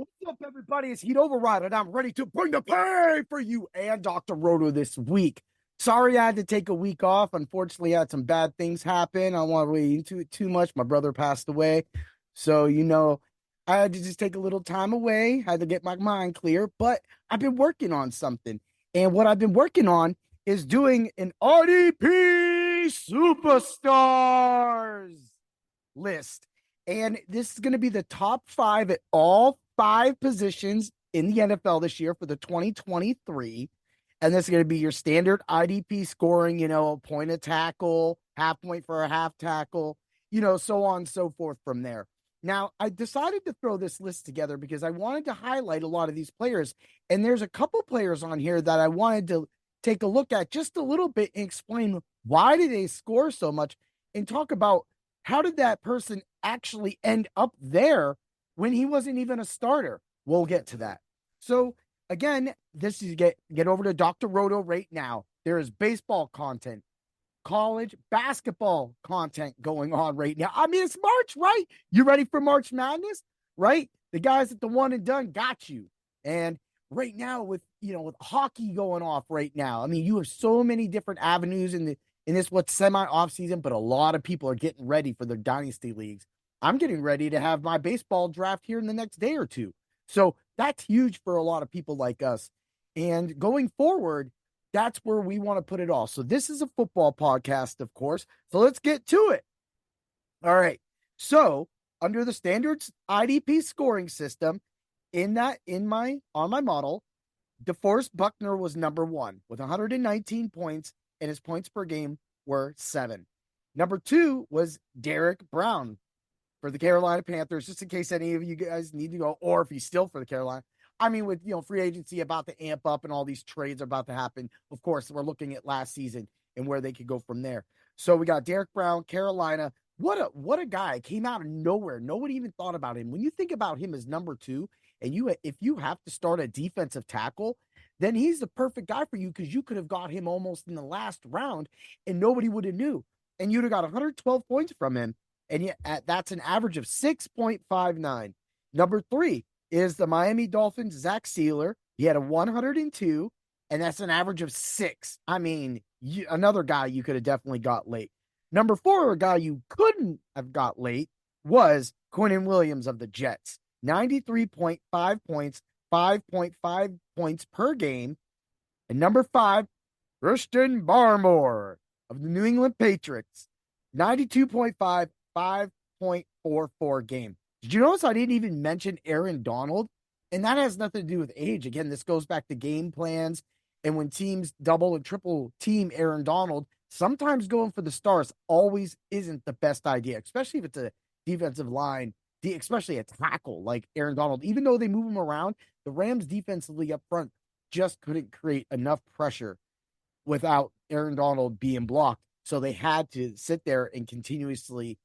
What's up, everybody? It's Heat Override, and I'm ready to bring the pain for you and Dr. Roto this week. Sorry I had to take a week off. Unfortunately, I had some bad things happen. I don't want to read into it too much. My brother passed away. So, I had to just take a little time away, had to get my mind clear, but I've been working on something. And what I've been working on is doing an RDP Superstars list. And this is going to be the top five at all five positions in the NFL this year for the 2023. And this is going to be your standard IDP scoring, point a tackle, half point for a half tackle, so on and so forth from there. Now, I decided to throw this list together because I wanted to highlight a lot of these players. And there's a couple players on here that I wanted to take a look at just a little bit and explain why do they score so much and talk about how did that person actually end up there when he wasn't even a starter? We'll get to that. So again, this is get over to Dr. Roto right now. There is baseball content, college basketball content going on right now. I mean, it's March, right? You ready for March Madness, right? The guys at the one and done got you. And right now with hockey going off right now, I mean, you have so many different avenues in this what's semi off season, but a lot of people are getting ready for their dynasty leagues. I'm getting ready to have my baseball draft here in the next day or two. So that's huge for a lot of people like us. And going forward, that's where we want to put it all. So this is a football podcast, of course. So let's get to it. All right. So under the standards IDP scoring system, on my model, DeForest Buckner was number one with 119 points, and his points per game were 7. Number 2 was Derek Brown for the Carolina Panthers, just in case any of you guys need to go, or if he's still for the Carolina. I mean, with free agency about to amp up and all these trades are about to happen. Of course, we're looking at last season and where they could go from there. So we got Derek Brown, Carolina. What a guy. Came out of nowhere. Nobody even thought about him. When you think about him as number 2, and if you have to start a defensive tackle, then he's the perfect guy for you because you could have got him almost in the last round and nobody would have knew. And you'd have got 112 points from him. And yet that's an average of 6.59. Number 3 is the Miami Dolphins, Zach Sealer. He had a 102, and that's an average of 6. I mean, another guy you could have definitely got late. Number 4, a guy you couldn't have got late, was Quinnen Williams of the Jets. 93.5 points, 5.5 points per game. And number 5, Christian Barmore of the New England Patriots. 92.5, 5.44 game. Did you notice I didn't even mention Aaron Donald? And that has nothing to do with age. Again, this goes back to game plans. And when teams double and triple team Aaron Donald, sometimes going for the stars always isn't the best idea, especially if it's a defensive line, especially a tackle like Aaron Donald. Even though they move him around, the Rams defensively up front just couldn't create enough pressure without Aaron Donald being blocked. So they had to sit there and continuously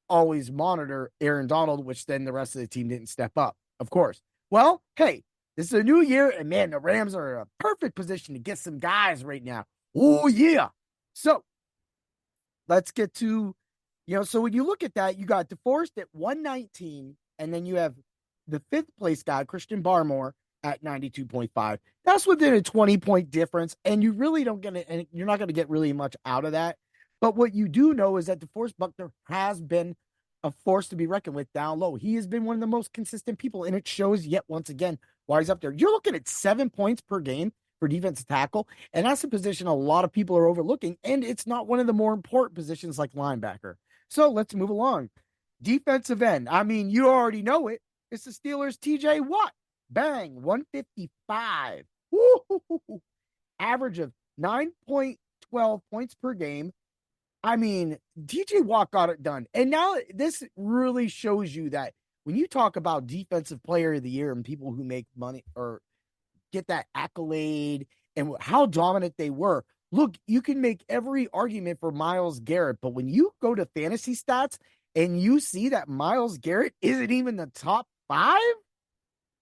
always monitor Aaron Donald, which then the rest of the team didn't step up, of course. Well, hey, this is a new year, and man, the Rams are in a perfect position to get some guys right now. Oh, yeah. So let's get to, so when you look at that, you got DeForest at 119, and then you have the 5th place guy, Christian Barmore, at 92.5. That's within a 20-point difference, and you really don't get it, and you're not going to get really much out of that. But what you do know is that DeForest Buckner has been a force to be reckoned with down low. He has been one of the most consistent people, and it shows yet once again why he's up there. You're looking at 7 points per game for defensive tackle, and that's a position a lot of people are overlooking, and it's not one of the more important positions like linebacker. So let's move along. Defensive end. I mean, you already know it. It's the Steelers' TJ Watt. Bang, 155. Woo-hoo-hoo-hoo. Average of 9.12 points per game. I mean, TJ Watt got it done. And now this really shows you that when you talk about defensive player of the year and people who make money or get that accolade and how dominant they were, look, you can make every argument for Myles Garrett, but when you go to fantasy stats and you see that Myles Garrett isn't even the top 5,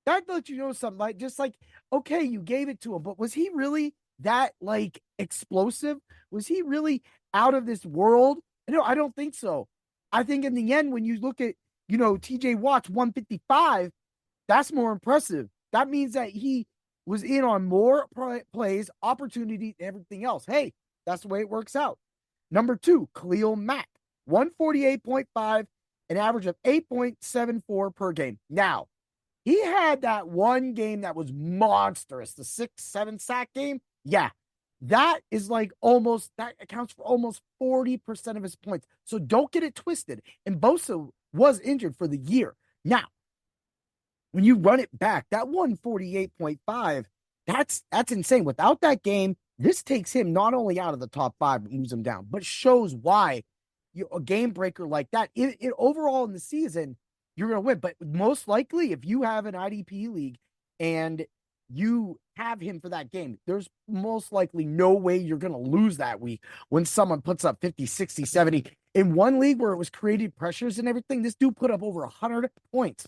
that lets you know something. Like, just like, okay, you gave it to him, but was he really that like explosive? Was he really out of this world? No, I don't think so. I think in the end, when you look at, TJ Watt's 155, That's more impressive. That means that he was in on more plays, opportunity, and everything else. Hey, that's the way it works out. Number 2, Khalil Mack, 148.5, an average of 8.74 per game. Now, he had that one game that was monstrous, the 6-7 sack game. Yeah, that is like almost, that accounts for almost 40% of his points. So don't get it twisted. And Bosa was injured for the year. Now, when you run it back, that 148.5, that's insane. Without that game, this takes him not only out of the top 5, but moves him down, but shows why a game breaker like that, it overall in the season, you're going to win. But most likely, if you have an IDP league and you have him for that game, there's most likely no way you're going to lose that week when someone puts up 50, 60, 70. In one league where it was created pressures and everything, this dude put up over 100 points.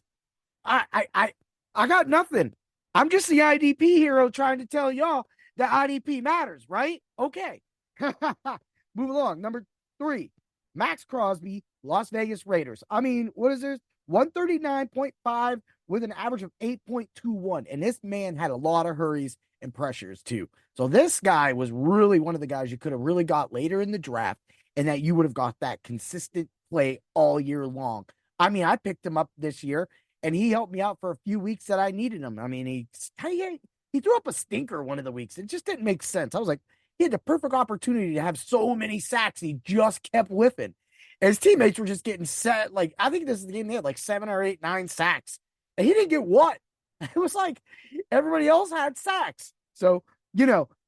I got nothing. I'm just the IDP hero trying to tell y'all that IDP matters, right? Okay. Move along. Number 3, Max Crosby, Las Vegas Raiders. I mean, what is this? 139.5 with an average of 8.21. And this man had a lot of hurries and pressures too. So this guy was really one of the guys you could have really got later in the draft, and that you would have got that consistent play all year long. I mean, I picked him up this year, and he helped me out for a few weeks that I needed him. I mean, he threw up a stinker one of the weeks. It just didn't make sense. I was like, he had the perfect opportunity to have so many sacks. He just kept whiffing. And his teammates were just getting set. Like, I think this is the game they had like 7 or 8, 9 sacks. And he didn't get what? It was like everybody else had sacks. So,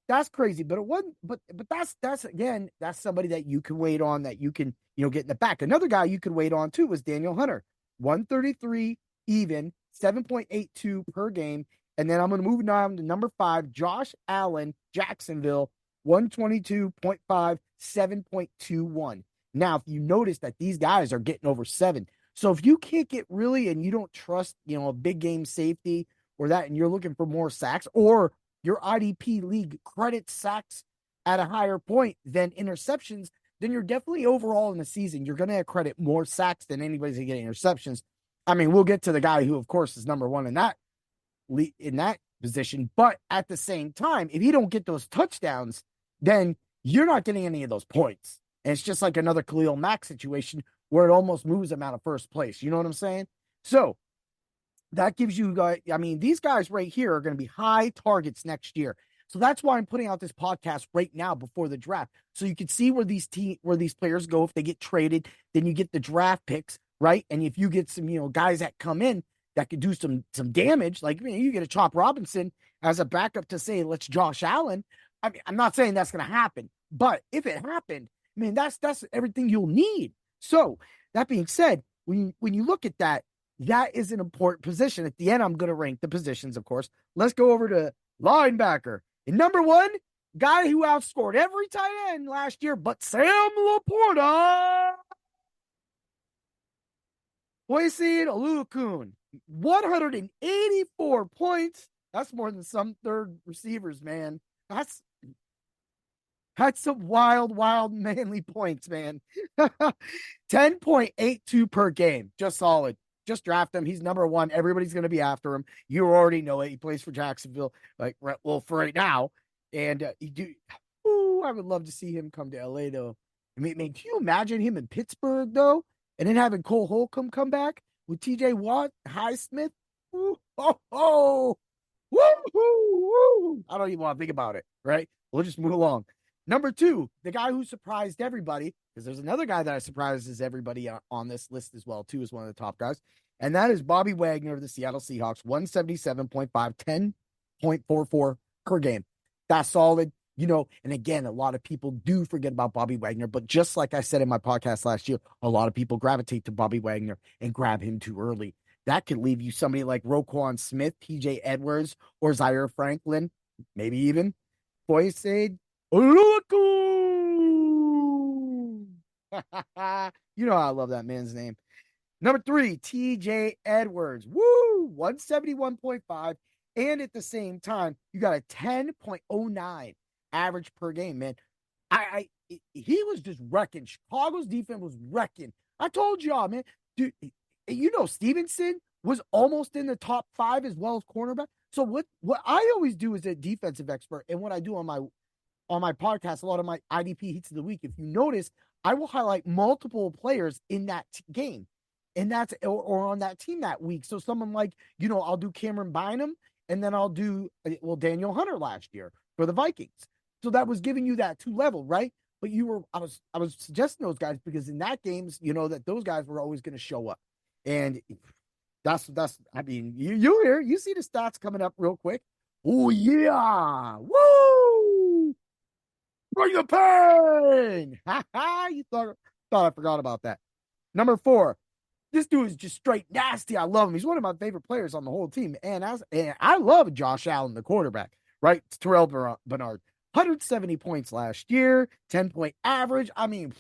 that's crazy. But it wasn't, but that's again, that's somebody that you can wait on, that you can, get in the back. Another guy you could wait on too was Daniel Hunter. 133 even, 7.82 per game. And then I'm going to move down to number 5, Josh Allen, Jacksonville, 122.5, 7.21. Now, if you notice that these guys are getting over 7. So if you can't get really, and you don't trust, a big game safety or that, and you're looking for more sacks, or your IDP league credits sacks at a higher point than interceptions, then you're definitely overall in the season, you're going to credit more sacks than anybody's going to get interceptions. I mean, we'll get to the guy who, of course, is number 1 in that position. But at the same time, if you don't get those touchdowns, then you're not getting any of those points. And it's just like another Khalil Mack situation where it almost moves them out of first place. You know what I'm saying? So that gives you guys, I mean, these guys right here are going to be high targets next year. So that's why I'm putting out this podcast right now before the draft. So you can see where these players go. If they get traded, then you get the draft picks, right? And if you get some, guys that come in that could do some damage, like you get a Chop Robinson as a backup to say, let's Josh Allen. I mean, I'm not saying that's going to happen, but if it happened, I mean, that's everything you'll need. So that being said, when you look at that is an important position. At the end, I'm going to rank the positions, of course. Let's go over to linebacker. And number 1, guy who outscored every tight end last year, but Sam Laporta. Boyce Olukun, 184 points. That's more than some third receivers, man. That's some wild, manly points, man. 10.82 per game. Just solid. Just draft him. He's number 1. Everybody's going to be after him. You already know it. He plays for Jacksonville, for right now. And I would love to see him come to LA, though. I mean, can you imagine him in Pittsburgh, though? And then having Cole Holcomb come back with TJ Watt, Highsmith. Ooh, woo, woo. I don't even want to think about it, right? We'll just move along. Number 2, the guy who surprised everybody, because there's another guy that surprises everybody on this list as well, too, is one of the top guys. And that is Bobby Wagner of the Seattle Seahawks, 177.5, 10.44 per game. That's solid. And again, a lot of people do forget about Bobby Wagner, but just like I said in my podcast last year, a lot of people gravitate to Bobby Wagner and grab him too early. That could leave you somebody like Roquan Smith, TJ Edwards, or Zaire Franklin, maybe even Boyce Olukun. You know how I love that man's name. Number 3, TJ Edwards. Woo! 171.5. And at the same time, you got a 10.09 average per game, man. He was just wrecking. Chicago's defense was wrecking. I told y'all, man. Dude, Stevenson was almost in the top 5 as well as cornerback. So what I always do as a defensive expert, and what I do on my podcast, a lot of my IDP hits of the week, if you notice, I will highlight multiple players in that game, and that's or on that team that week. So someone like, I'll do Cameron Bynum, and then I'll do Daniel Hunter last year for the Vikings. So that was giving you that 2 level, right? But I was suggesting those guys because in that games, that those guys were always going to show up, and that's I mean, you see the stats coming up real quick. Oh yeah, woo! Bring the pain. Ha ha! You thought I forgot about that. Number 4, this dude is just straight nasty. I love him. He's one of my favorite players on the whole team. And I love Josh Allen, the quarterback, right? It's Terrell Bernard. 170 points last year, 10-point average. I mean,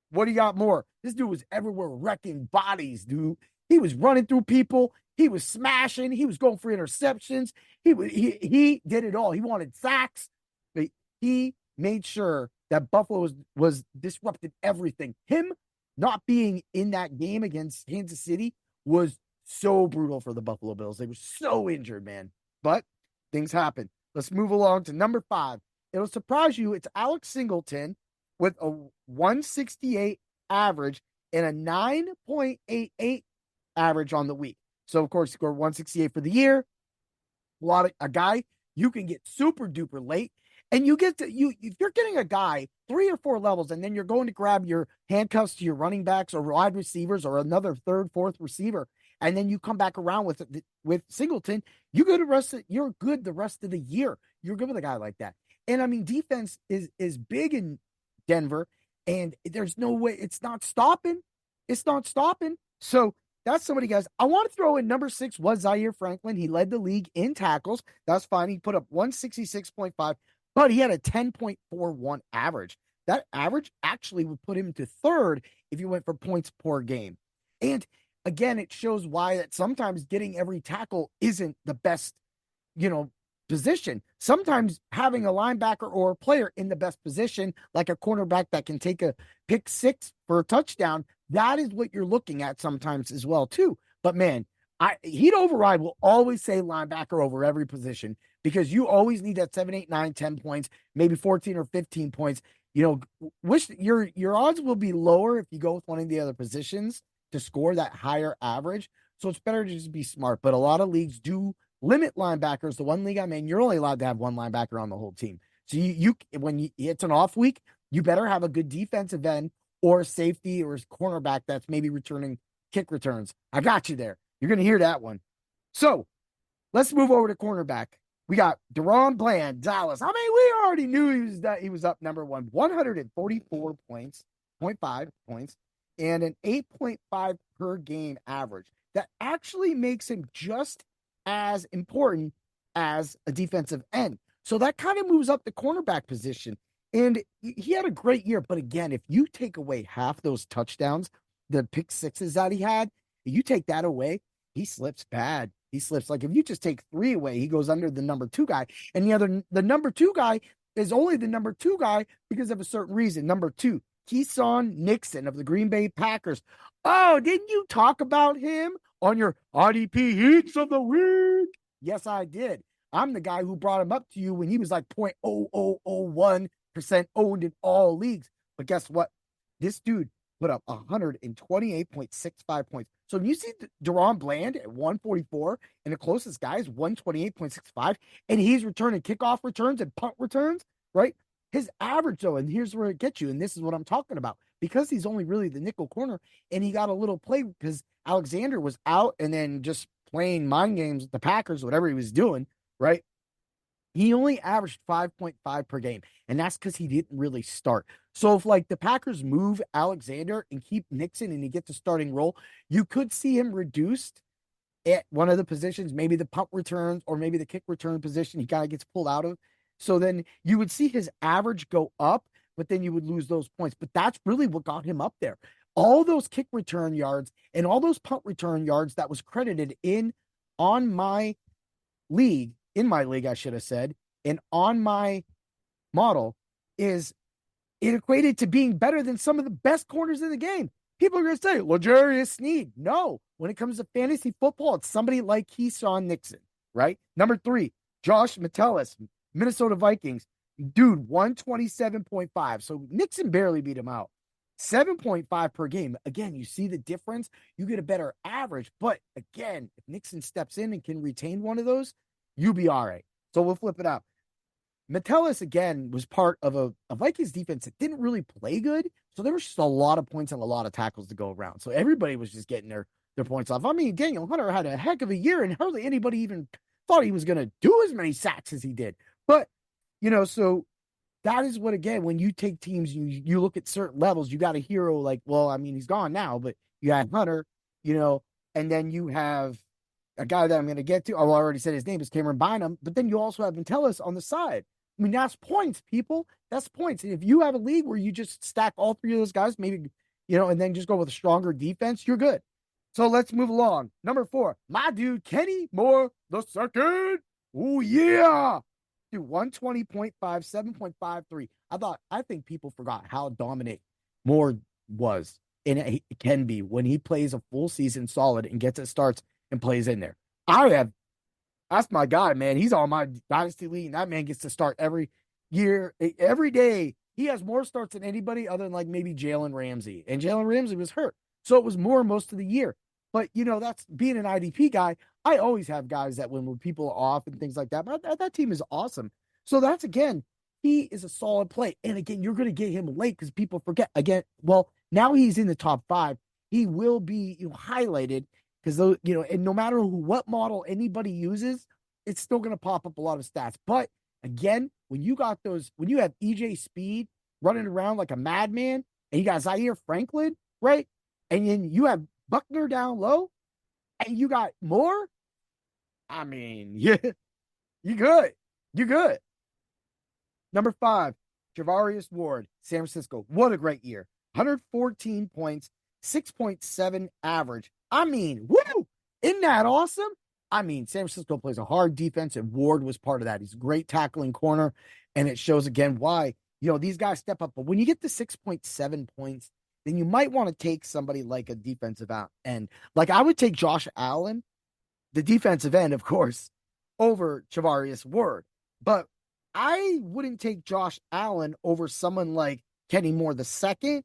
what do you got more? This dude was everywhere wrecking bodies, dude. He was running through people. He was smashing. He was going for interceptions. He did it all. He wanted sacks. But he made sure that Buffalo was disrupted everything. Him not being in that game against Kansas City was so brutal for the Buffalo Bills. They were so injured, man. But things happen. Let's move along to number 5. It'll surprise you. It's Alex Singleton with a 168 average and a 9.88 average on the week. So, of course, he scored 168 for the year. A guy you can get super duper late. And if you're getting a guy 3 or 4 levels, and then you're going to grab your handcuffs to your running backs or wide receivers or another 3rd, 4th receiver, and then you come back around with Singleton, you're good the rest of the year. You're good with a guy like that. And I mean, defense is big in Denver, and there's no way it's not stopping. It's not stopping. So that's somebody, guys. I want to throw in number 6 was Zaire Franklin. He led the league in tackles. That's fine. He put up 166.5. But he had a 10.41 average. That average actually would put him to 3rd if you went for points per game. And again, it shows why that sometimes getting every tackle isn't the best, position. Sometimes having a linebacker or a player in the best position, like a cornerback that can take a pick 6 for a touchdown, that is what you're looking at sometimes as well, too. But man, Heat Override will always say linebacker over every position, because you always need that 7, 8, 9, 10 points, maybe 14 or 15 points. Wish your odds will be lower if you go with one of the other positions to score that higher average. So it's better to just be smart. But a lot of leagues do limit linebackers. The one league I'm in, you're only allowed to have one linebacker on the whole team. So it's an off week, you better have a good defensive end or safety or cornerback that's maybe returning kick returns. I got you there. You're going to hear that one. So let's move over to cornerback. We got DaRon Bland, Dallas. I mean, we already knew he was up number 1, 144 points, 0.5 points, and an 8.5 per game average. That actually makes him just as important as a defensive end. So that kind of moves up the cornerback position. And he had a great year. But again, if you take away half those touchdowns, the pick 6s that he had, you take that away, he slips bad. He slips. Like if you just take 3 away, he goes under the number 2 guy. And the number 2 guy is only the number 2 guy because of a certain reason. Number 2, Keyshawn Nixon of the Green Bay Packers. Oh, didn't you talk about him on your IDP Heats of the Week? Yes, I did. I'm the guy who brought him up to you when he was like 0.0001% owned in all leagues. But guess what? This dude put up 128.65 points. So when you see DaRon Bland at 144 and the closest guy is 128.65, and he's returning kickoff returns and punt returns, right? His average, though, and here's where it gets you, and this is what I'm talking about, because he's only really the nickel corner, and he got a little play because Alexander was out and then just playing mind games with the Packers, whatever he was doing, right? He only averaged 5.5 per game, and that's because he didn't really start. So if like the Packers move Alexander and keep Nixon and he gets a starting role, you could see him reduced at one of the positions, maybe the punt returns or maybe the kick return position he kind of gets pulled out of. So then you would see his average go up, but then you would lose those points. But that's really what got him up there. All those kick return yards and all those punt return yards that was credited in my league, I should have said, and on my model, is it equated to being better than some of the best corners in the game. People are going to say, L'Jarius Sneed. No. When it comes to fantasy football, it's somebody like Keyshawn Nixon, right? Number 3, Josh Metellus, Minnesota Vikings. Dude, 127.5. So Nixon barely beat him out. 7.5 per game. Again, you see the difference. You get a better average. But again, if Nixon steps in and can retain one of those, you'll be all right. So we'll flip it up. Metellus, again, was part of a Vikings defense that didn't really play good. So there was just a lot of points and a lot of tackles to go around. So everybody was just getting their points off. I mean, Daniel Hunter had a heck of a year, and hardly anybody even thought he was going to do as many sacks as he did. But, so that is what, again, when you take teams, you look at certain levels, you got a hero like, well, I mean, he's gone now, but you had Hunter, and then you have a guy that I'm going to get to. I already said his name is Cameron Bynum, but then you also have Metellus on the side. I mean, that's points, people. That's points. And if you have a league where you just stack all 3 of those guys, maybe, and then just go with a stronger defense, you're good. So let's move along. Number 4, my dude, Kenny Moore the second. Oh, yeah. Dude, 120.5, 7.53. I think people forgot how dominant Moore was, and it can be when he plays a full season solid and gets it starts and plays in there. That's my guy, man. He's on my dynasty league, and that man gets to start every year, every day. He has more starts than anybody other than like maybe Jalen Ramsey. And Jalen Ramsey was hurt. So it was more most of the year. But, that's being an IDP guy. I always have guys that when people are off and things like that. But that team is awesome. So that's, again, he is a solid play. And again, you're going to get him late because people forget. Again, well, now he's in the top 5. He will be highlighted because, and no matter what model anybody uses, it's still going to pop up a lot of stats. But again, when you have EJ Speed running around like a madman, and you got Zaire Franklin, right? And then you have Buckner down low, and you got Moore. I mean, yeah, you good. You're good. Number 5, Javarius Ward, San Francisco. What a great year. 114 points, 6.7 average. I mean, woo! Isn't that awesome? I mean, San Francisco plays a hard defense, and Ward was part of that. He's a great tackling corner, and it shows again why, these guys step up. But when you get to 6.7 points, then you might want to take somebody like a defensive end. Like I would take Josh Allen, the defensive end, of course, over Javarius Ward. But I wouldn't take Josh Allen over someone like Kenny Moore the second,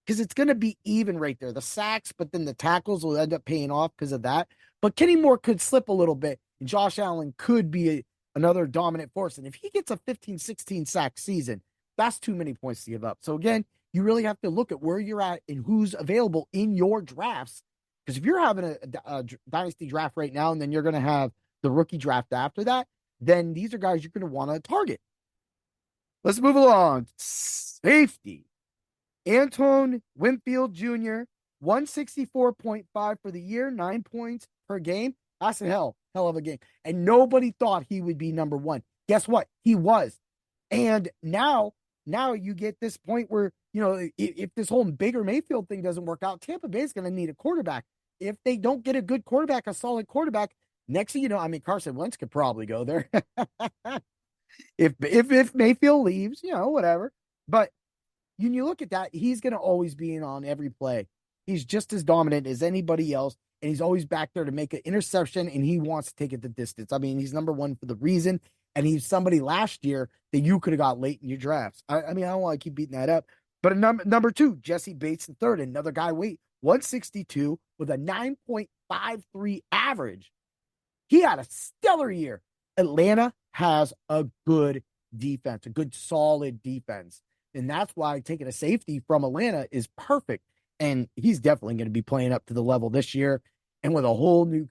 because it's going to be even right there. The sacks, but then the tackles will end up paying off because of that. But Kenny Moore could slip a little bit, and Josh Allen could be another dominant force. And if he gets a 15, 16 sack season, that's too many points to give up. So again, you really have to look at where you're at and who's available in your drafts. Because if you're having a dynasty draft right now, and then you're going to have the rookie draft after that, then these are guys you're going to want to target. Let's move along. Safety. Antoine Winfield Jr., 164.5 for the year, 9 points per game. That's a hell of a game. And nobody thought he would be number 1. Guess what? He was. And now you get this point where, if this whole Baker Mayfield thing doesn't work out, Tampa Bay is going to need a quarterback. If they don't get a good quarterback, a solid quarterback, next thing you know, I mean, Carson Wentz could probably go there. if Mayfield leaves, whatever. But you look at that, he's going to always be in on every play. He's just as dominant as anybody else, and he's always back there to make an interception, and he wants to take it the distance. I mean, he's number 1 for the reason, and he's somebody last year that you could have got late in your drafts. I mean, I don't want to keep beating that up. But number 2, Jesse Bates III, another guy, 162 with a 9.53 average. He had a stellar year. Atlanta has a good defense, a good solid defense. And that's why taking a safety from Atlanta is perfect. And he's definitely going to be playing up to the level this year. And with a whole new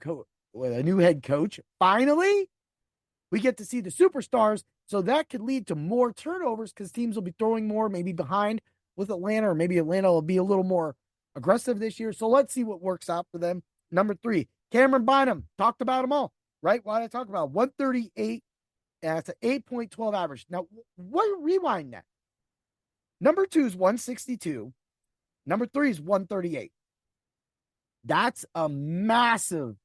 with a new head coach, finally, we get to see the superstars. So that could lead to more turnovers because teams will be throwing more, maybe behind with Atlanta, or maybe Atlanta will be a little more aggressive this year. So let's see what works out for them. Number 3, Cameron Bynum. Talked about them all, right? Why did I talk about 138? That's an 8.12 average. Now, rewind that. Number 2 is 162. Number 3 is 138. That's a massive,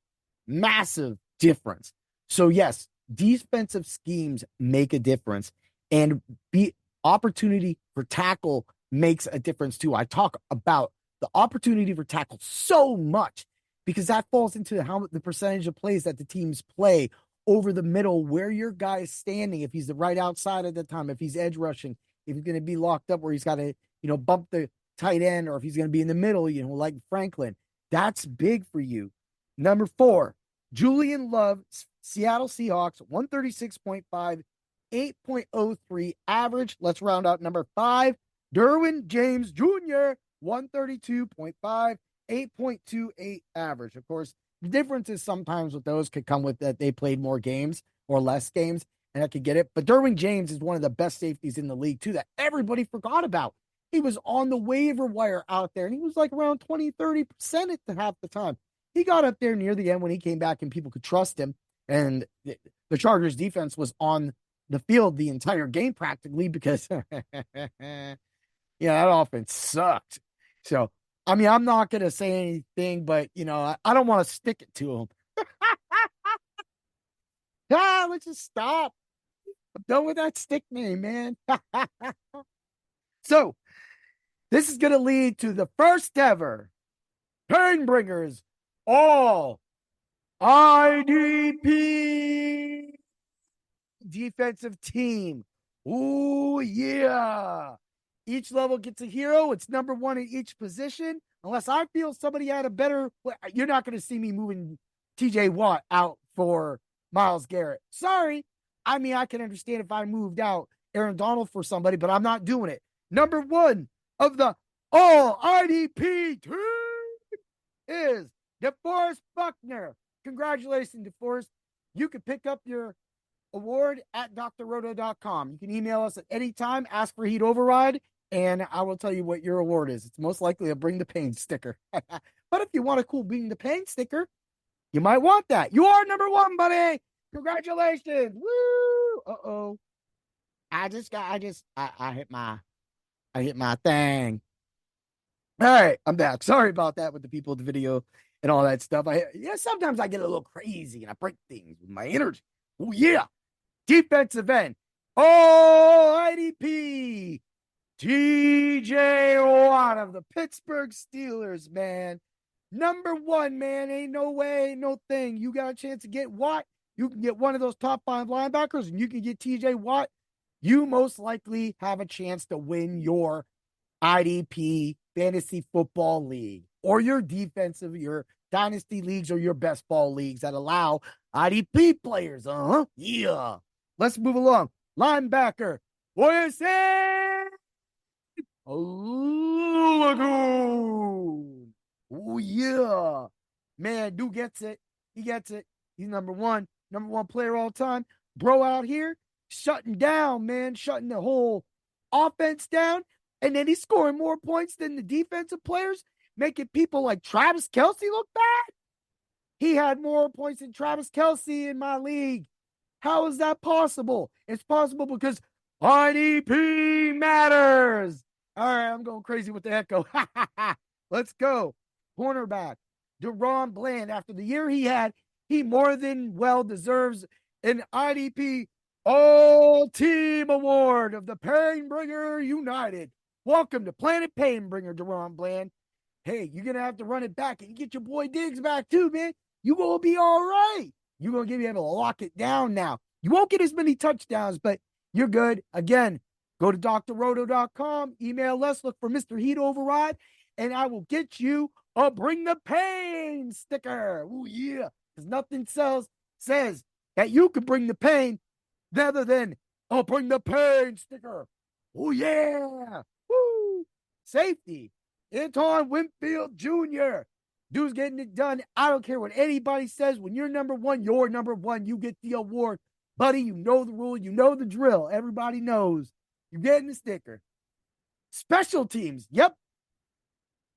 massive difference. So yes, defensive schemes make a difference, and opportunity for tackle makes a difference too. I talk about the opportunity for tackle so much because that falls into how the percentage of plays that the teams play over the middle, where your guy is standing, if he's the right outside at the time, if he's edge rushing, if he's going to be locked up where he's got to, bump the tight end, or if he's going to be in the middle, like Franklin. That's big for you. Number 4, Julian Love, Seattle Seahawks, 136.5, 8.03 average. Let's round out number 5, Derwin James Jr., 132.5, 8.28 average. Of course, the difference is sometimes with those could come with that they played more games or less games, and I could get it. But Derwin James is one of the best safeties in the league, too, that everybody forgot about. He was on the waiver wire out there, and he was like around 20-30% at half the time. He got up there near the end when he came back and people could trust him, and the Chargers defense was on the field the entire game practically because, that offense sucked. So, I mean, I'm not going to say anything, but, I don't want to stick it to him. Let's just stop. I'm done with that stick name, man. So, this is going to lead to the first ever Painbringers All IDP Defensive Team. Ooh, yeah. Each level gets a hero. It's number 1 in each position. Unless I feel somebody had a better, you're not going to see me moving TJ Watt out for Myles Garrett. Sorry. I mean, I can understand if I moved out Aaron Donald for somebody, but I'm not doing it. Number 1 of the All IDP team is DeForest Buckner. Congratulations, DeForest. You can pick up your award at drroto.com. You can email us at any time, ask for Heat Override, and I will tell you what your award is. It's most likely a Bring the Pain sticker. But if you want a cool Bring the Pain sticker, you might want that. You are number 1, buddy. Congratulations. Woo! Uh-oh. I hit my thing. All right, I'm back. Sorry about that with the people in the video and all that stuff. Sometimes I get a little crazy and I break things with my energy. Oh, yeah. Defensive end. Oh, IDP. TJ Watt of the Pittsburgh Steelers, man. Number 1, man. Ain't no way, no thing. You got a chance to get Watt. You can get one of those top 5 linebackers, and you can get TJ Watt. You most likely have a chance to win your IDP fantasy football league, or your defensive, your dynasty leagues, or your best ball leagues that allow IDP players. Yeah. Let's move along. Linebacker. What is it? Lagoon. Oh, yeah. Man, dude gets it. He gets it. He's number 1 player all time. Bro out here shutting down, man, shutting the whole offense down. And then he's scoring more points than the defensive players, making people like Travis Kelce look bad. He had more points than Travis Kelce in my league. How is that possible? It's possible because IDP matters. All right, I'm going crazy with the echo. Let's go. Cornerback, DaRon Bland. After the year he had, he more than well deserves an IDP All-Team Award of the Painbringer United. Welcome to Planet Painbringer, DaRon Bland. Hey, you're going to have to run it back and get your boy Diggs back too, man. You're going to be all right. You're going to be able to lock it down now. You won't get as many touchdowns, but you're good. Again, go to drroto.com, email us, look for Mr. Heat Override, and I will get you a Bring the Pain sticker. Oh, yeah. Because nothing says that you can bring the pain rather than, bring the pain sticker. Oh, yeah. Woo! Safety. Antoine Winfield Jr. Dude's getting it done. I don't care what anybody says. When you're number 1, you're number 1. You get the award. Buddy, you know the rule. You know the drill. Everybody knows. You're getting the sticker. Special teams. Yep.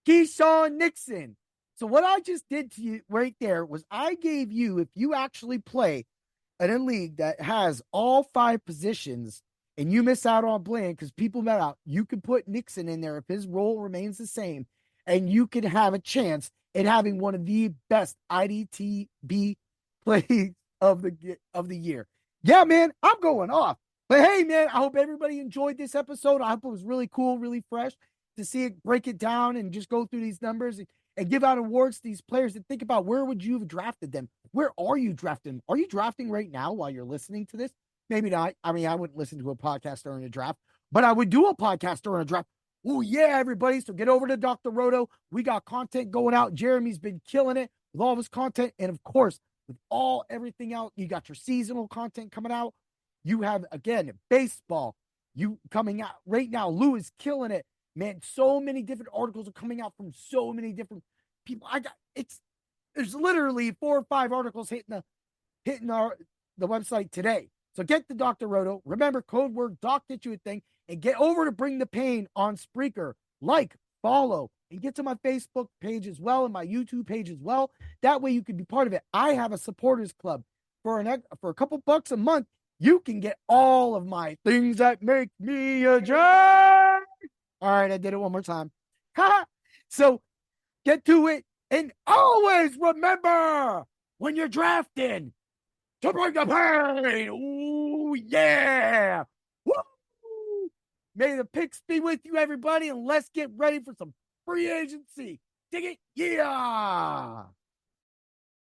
Keyshawn Nixon. So what I just did to you right there was I gave you, if you actually play in a league that has all 5 positions, and you miss out on Bland because people met out, you can put Nixon in there if his role remains the same, and you can have a chance at having one of the best IDTB plays of the year. Yeah, man, I'm going off. But hey, man, I hope everybody enjoyed this episode. I hope it was really cool, really fresh. to see it, break it down, and just go through these numbers and give out awards to these players and think about where would you have drafted them? Where are you drafting? Are you drafting right now while you're listening to this? Maybe not. I mean, I wouldn't listen to a podcast during a draft, but I would do a podcast during a draft. Oh, yeah, everybody. So get over to Dr. Roto. We got content going out. Jeremy's been killing it with all of his content. And of course, with everything out, you got your seasonal content coming out. You have, again, baseball. You coming out right now. Lou is killing it. Man, so many different articles are coming out from so many different people. There's literally 4 or 5 articles hitting the website today. So get the Dr. Roto. Remember, code word Doc get you a thing, and get over to Bring the Pain on Spreaker. Like, follow, and get to my Facebook page as well and my YouTube page as well. That way you can be part of it. I have a supporters club for a couple bucks a month. You can get all of my things that make me a jerk. All right, I did it one more time. So get to it. And always remember when you're drafting to bring the pain. Ooh, yeah. Woo! May the picks be with you, everybody, and let's get ready for some free agency. Dig it? Yeah.